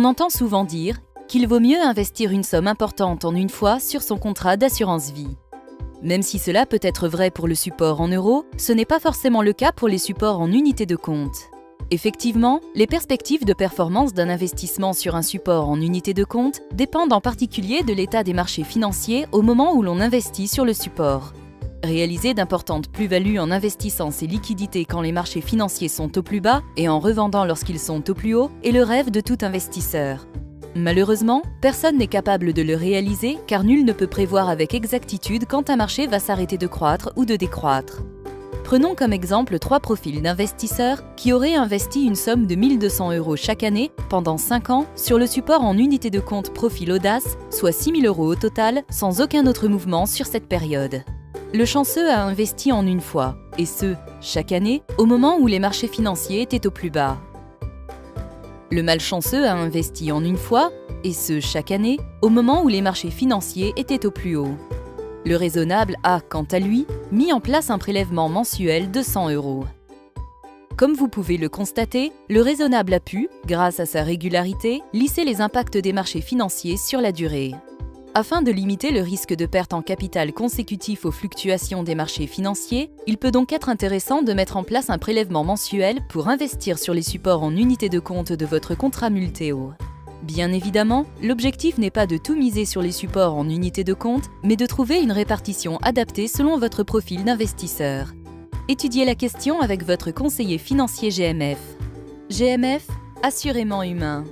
On entend souvent dire qu'il vaut mieux investir une somme importante en une fois sur son contrat d'assurance vie. Même si cela peut être vrai pour le support en euros, ce n'est pas forcément le cas pour les supports en unités de compte. Effectivement, les perspectives de performance d'un investissement sur un support en unité de compte dépendent en particulier de l'état des marchés financiers au moment où l'on investit sur le support. Réaliser d'importantes plus-values en investissant ses liquidités quand les marchés financiers sont au plus bas et en revendant lorsqu'ils sont au plus haut est le rêve de tout investisseur. Malheureusement, personne n'est capable de le réaliser car nul ne peut prévoir avec exactitude quand un marché va s'arrêter de croître ou de décroître. Prenons comme exemple 3 profils d'investisseurs qui auraient investi une somme de 1 200 € chaque année pendant 5 ans sur le support en unité de compte Profil Audace, soit 6 000 € au total, sans aucun autre mouvement sur cette période. Le chanceux a investi en une fois, et ce, chaque année, au moment où les marchés financiers étaient au plus bas. Le malchanceux a investi en une fois, et ce, chaque année, au moment où les marchés financiers étaient au plus haut. Le raisonnable a, quant à lui, mis en place un prélèvement mensuel de 100 €. Comme vous pouvez le constater, le raisonnable a pu, grâce à sa régularité, lisser les impacts des marchés financiers sur la durée. Afin de limiter le risque de perte en capital consécutif aux fluctuations des marchés financiers, il peut donc être intéressant de mettre en place un prélèvement mensuel pour investir sur les supports en unité de compte de votre contrat Multéo. Bien évidemment, l'objectif n'est pas de tout miser sur les supports en unité de compte, mais de trouver une répartition adaptée selon votre profil d'investisseur. Étudiez la question avec votre conseiller financier GMF. GMF, assurément humain.